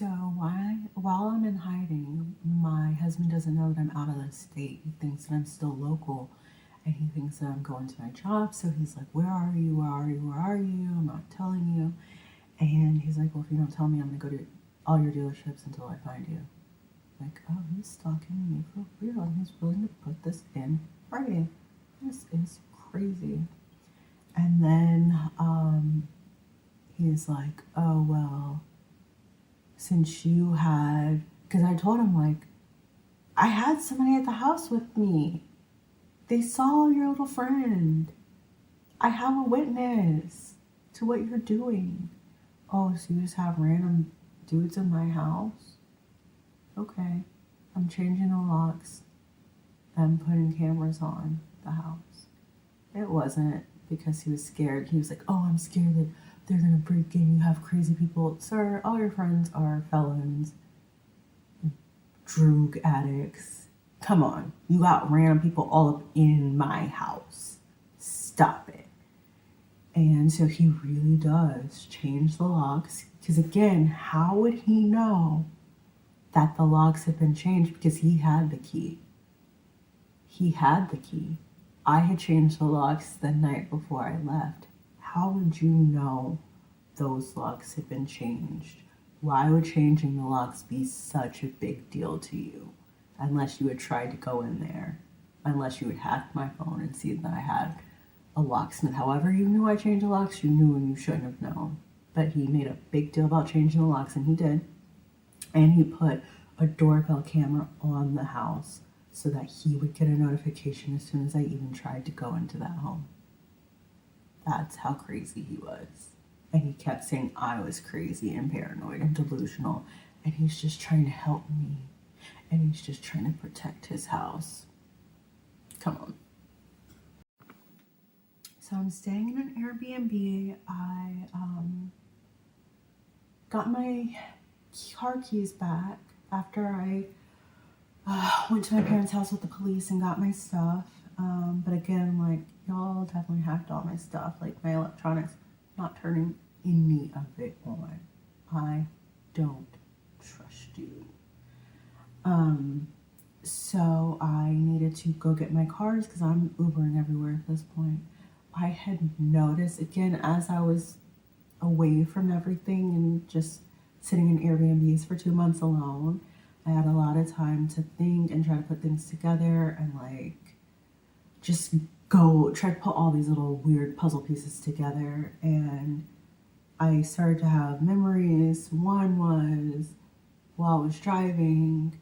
So while I'm in hiding, my husband doesn't know that I'm out of the state. He thinks that I'm still local, and he thinks that I'm going to my job. So he's like, "Where are you? Where are you? Where are you? I'm not telling you." And he's like, "Well, if you don't tell me, I'm gonna go to all your dealerships until I find you." Like, oh, he's stalking me for real, and he's willing to put this in writing. This is crazy. And then he's like, "Oh well, since you had," because I told him, like, I had somebody at the house with me. They saw your little friend. I have a witness to what you're doing. Oh, so you just have random dudes in my house? Okay. I'm changing the locks. I'm putting cameras on the house. It wasn't because he was scared. He was like, "Oh, I'm scared that they're gonna break in. You have crazy people." Sir, all your friends are felons, drug addicts. Come on. You got random people all up in my house. Stop it. And so he really does change the locks. Because again, how would he know that the locks had been changed? Because he had the key. He had the key. I had changed the locks the night before I left. How would you know those locks had been changed? Why would changing the locks be such a big deal to you? Unless you had tried to go in there. Unless you had hacked my phone and seen that I had a locksmith. However you knew I changed the locks, you knew and you shouldn't have known. But he made a big deal about changing the locks, and he did. And he put a doorbell camera on the house so that he would get a notification as soon as I even tried to go into that home. That's how crazy he was. And he kept saying I was crazy and paranoid and delusional, and he's just trying to help me, and he's just trying to protect his house. Come on. So I'm staying in an Airbnb. I got my car keys back after I went to my parents' house with the police and got my stuff. But again, like, y'all definitely hacked all my stuff, like my electronics, not turning any of it on. I don't trust you. So I needed to go get my cars because I'm Ubering everywhere at this point. I had noticed, again, as I was away from everything and just sitting in Airbnbs for 2 months alone, I had a lot of time to think and try to put things together and like just go try to put all these little weird puzzle pieces together. And I started to have memories. One was while I was driving,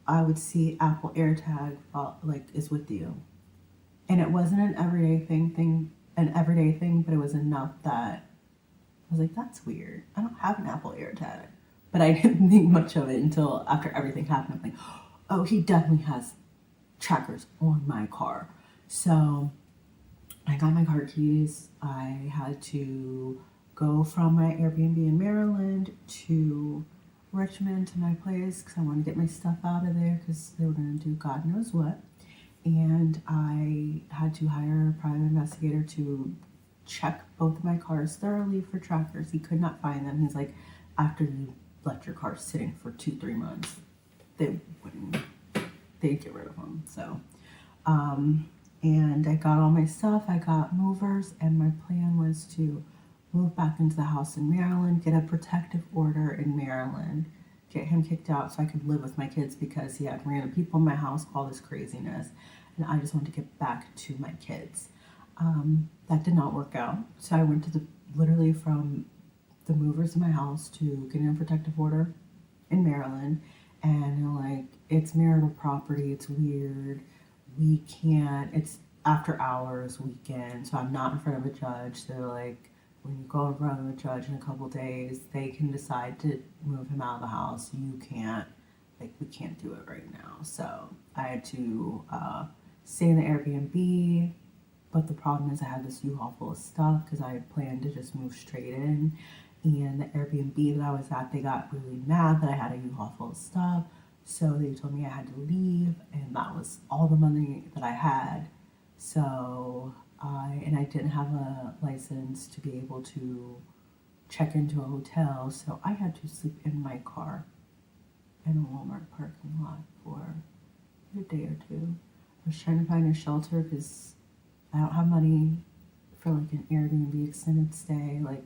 I would see Apple AirTag like is with you. And it wasn't an everyday thing, but it was enough that I was like, that's weird. I don't have an Apple AirTag. But I didn't think much of it until after everything happened. I'm like, oh, he definitely has trackers on my car. So I got my car keys. I had to go from my Airbnb in Maryland to Richmond to my place because I wanted to get my stuff out of there because they were going to do God knows what. And I had to hire a private investigator to check both of my cars thoroughly for trackers. He could not find them. He's like, after you left your car sitting for 2-3 months, they'd get rid of them. So, and I got all my stuff. I got movers, and my plan was to move back into the house in Maryland, get a protective order in Maryland, get him kicked out so I could live with my kids because he had random people in my house, all this craziness, and I just wanted to get back to my kids. That did not work out. So I went to literally from the movers in my house to getting a protective order in Maryland, and they're like, it's marital property, it's weird, we can't, it's after hours, weekend, so I'm not in front of a judge. They're like, when you go in front of a judge in a couple days, they can decide to move him out of the house. You can't, like, we can't do it right now. So I had to stay in the Airbnb, but the problem is I had this U-Haul full of stuff because I had planned to just move straight in. And the Airbnb that I was at, they got really mad that I had a U-Haul full of stuff. So they told me I had to leave, and that was all the money that I had. So I didn't have a license to be able to check into a hotel, so I had to sleep in my car in a Walmart parking lot for a day or two. I was trying to find a shelter because I don't have money for like an Airbnb extended stay like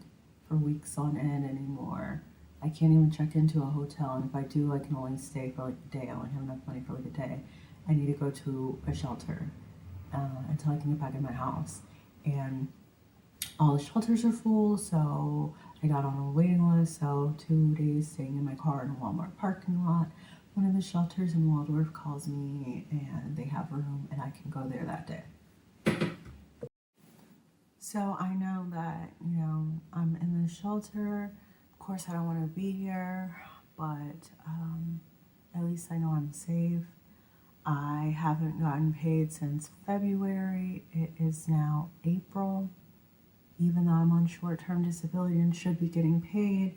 for weeks on end anymore. I can't even check into a hotel, and if I do, I can only stay for like a day. I only have enough money for like a day. I need to go to a shelter until I can get back in my house. And all the shelters are full, so I got on a waiting list. So 2 days staying in my car in a Walmart parking lot. One of the shelters in Waldorf calls me and they have room and I can go there that day. So I know that, I'm in the shelter. Of course, I don't want to be here, but at least I know I'm safe. I haven't gotten paid since February. It is now April. Even though I'm on short-term disability and should be getting paid,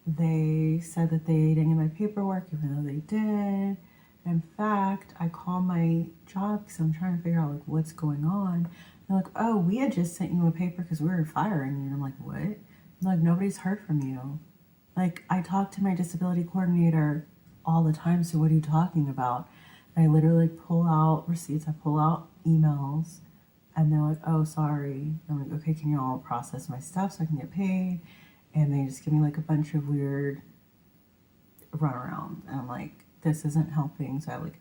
they said that they didn't get my paperwork, even though they did. In fact, I called my job because I'm trying to figure out like what's going on. They're like, "Oh, we had just sent you a paper because we were firing you." And I'm like, "What?" They're like, "Nobody's heard from you." Like, I talk to my disability coordinator all the time, so what are you talking about? And I literally pull out receipts, I pull out emails, and they're like, "Oh, sorry." I'm like, "Okay, can you all process my stuff so I can get paid?" And they just give me like a bunch of weird runaround. And I'm like, this isn't helping. So I have like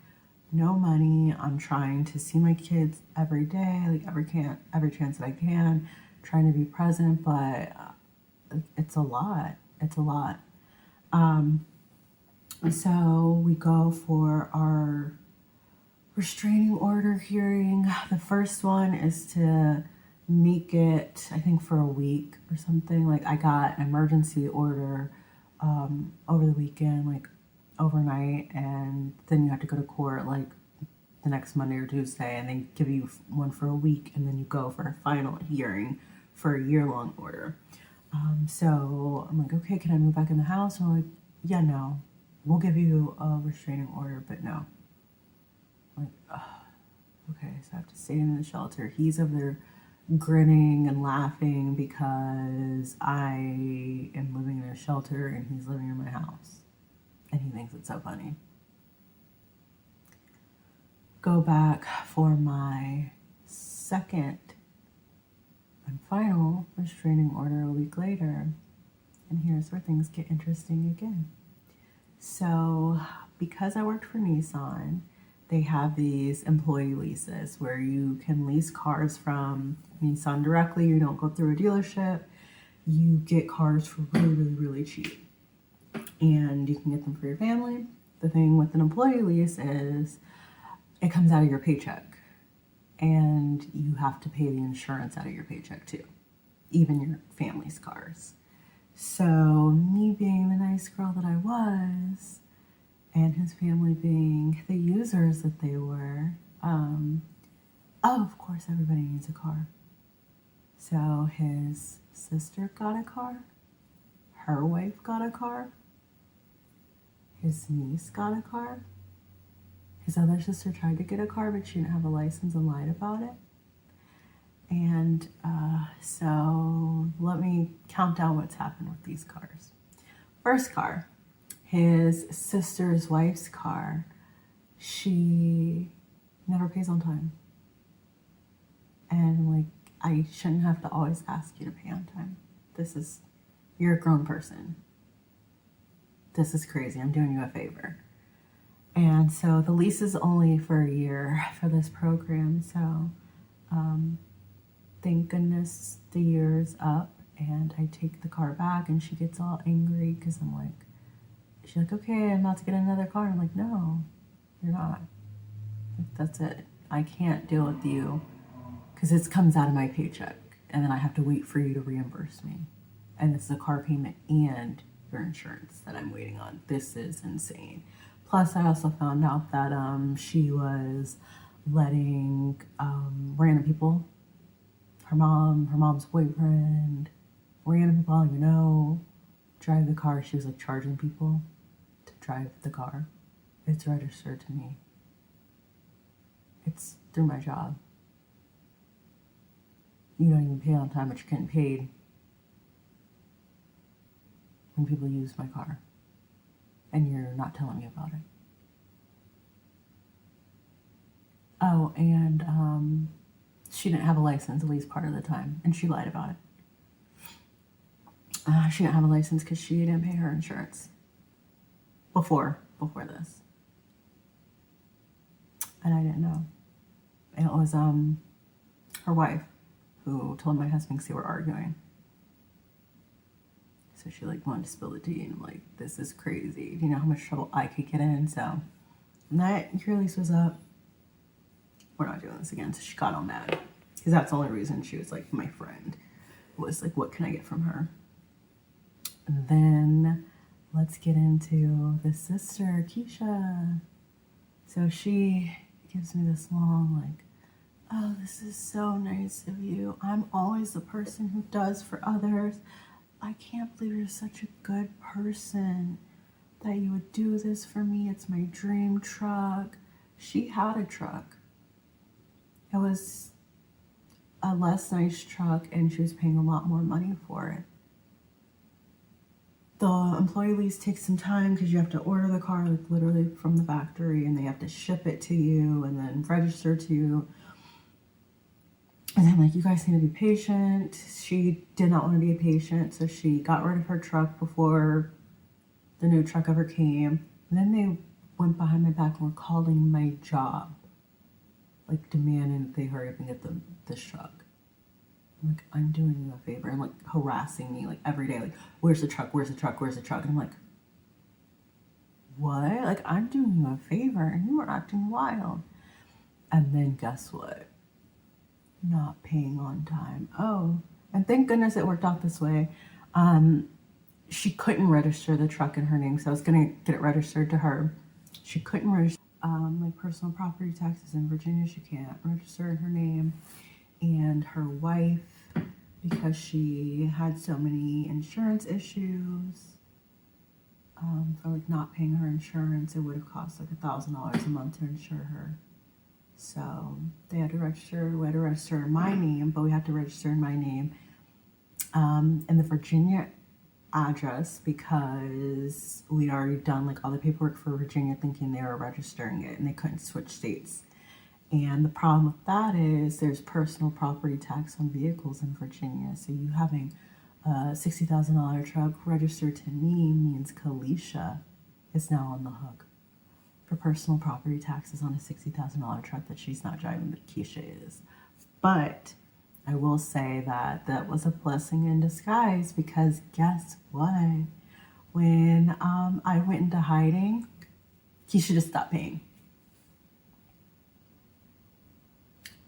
no money. I'm trying to see my kids every day, like every chance that I can, trying to be present, but it's a lot. It's a lot. So we go for our restraining order hearing. The first one is to make it, I think, for a week or something. Like, I got an emergency order over the weekend, like overnight, and then you have to go to court like the next Monday or Tuesday, and they give you one for a week, and then you go for a final hearing for a year-long order. So I'm like, okay, can I move back in the house? And I'm like, yeah, no, we'll give you a restraining order, but no. I'm like, okay, so I have to stay in the shelter. He's over there grinning and laughing because I am living in a shelter and he's living in my house. And he thinks it's so funny. Go back for my second and final restraining order a week later. And here's where things get interesting again. So, because I worked for Nissan, they have these employee leases where you can lease cars from Nissan directly. You don't go through a dealership. You get cars for really, really, really cheap. And you can get them for your family. The thing with an employee lease is it comes out of your paycheck. And you have to pay the insurance out of your paycheck too, even your family's cars. So, me being the nice girl that I was, and his family being the users that they were, of course, everybody needs a car. So, his sister got a car, her wife got a car, his niece got a car, his other sister tried to get a car, but she didn't have a license and lied about it. And so let me count down what's happened with these cars. First car, his sister's wife's car, she never pays on time. And like, I shouldn't have to always ask you to pay on time. You're a grown person. This is crazy. I'm doing you a favor. And so the lease is only for a year for this program. So, thank goodness the year's up, and I take the car back, and she gets all angry because she's like, okay, I'm about to get another car. I'm like, no, you're not. That's it. I can't deal with you because it comes out of my paycheck, and then I have to wait for you to reimburse me. And it's a car payment and your insurance that I'm waiting on. This is insane. Plus, I also found out that she was letting random people, her mom's boyfriend, random people I don't even know, drive the car. She was like charging people to drive the car. It's registered to me. It's through my job. You don't even pay on time, but you're getting paid. when people use my car and you're not telling me about it. Oh, and she didn't have a license at least part of the time, and she lied about it. She didn't have a license because she didn't pay her insurance before this, and I didn't know. And it was her wife who told my husband because they were arguing. So she like wanted to spill the tea, and I'm like, this is crazy. Do you know how much trouble I could get in? So that your lease was up. We're not doing this again. So she got all mad because that's the only reason she was like my friend. Was like, what can I get from her? And then let's get into the sister, Keisha. So she gives me this long like, oh, this is so nice of you. I'm always the person who does for others. I can't believe you're such a good person that you would do this for me. It's my dream truck. She had a truck. It was a less nice truck, and she was paying a lot more money for it. The employee lease takes some time because you have to order the car like literally from the factory, and they have to ship it to you and then register to you. And then like, you guys need to be patient. She did not want to be a patient, so she got rid of her truck before the new truck ever came. And then they went behind my back and were calling my job, like demanding that they hurry up and get this truck. I'm like, I'm doing you a favor, and like harassing me like every day, like, where's the truck, where's the truck, where's the truck? And I'm like, what? Like, I'm doing you a favor and you are acting wild. And then guess what? Not paying on time. Oh, and thank goodness it worked out this way. She couldn't register the truck in her name, so I was gonna get it registered to her. She couldn't register my personal property taxes in Virginia. She can't register in her name, and her wife, because she had so many insurance issues for like not paying her insurance, it would have cost like $1,000 a month to insure her. So we had to register in my name, but we had to register in my name in the Virginia address because we'd already done like all the paperwork for Virginia thinking they were registering it, and they couldn't switch states. And the problem with that is there's personal property tax on vehicles in Virginia. So you having a $60,000 truck registered to me means Kalisha is now on the hook for personal property taxes on a $60,000 truck that she's not driving, but Keisha is. But I will say that that was a blessing in disguise, because guess what? When I went into hiding, Keisha just stopped paying.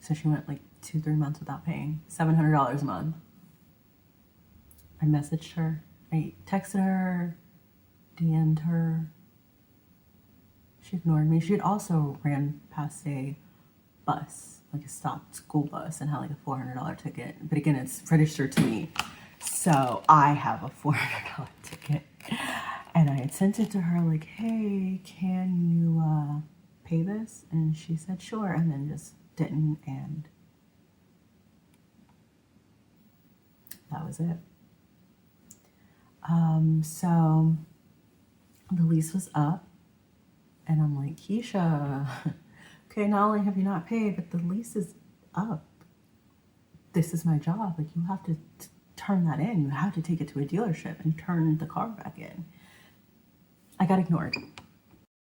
So she went like 2-3 months without paying, $700 a month. I messaged her, I texted her, DM'd her. She ignored me. She had also ran past a bus, like a stopped school bus, and had like a $400 ticket. But again, it's registered to me. So I have a $400 ticket. And I had sent it to her like, hey, can you pay this? And she said, sure. And then just didn't, and that was it. So the lease was up, and I'm like, Keisha, okay, not only have you not paid, but the lease is up. This is my job. Like, you have to turn that in. You have to take it to a dealership and turn the car back in. I got ignored.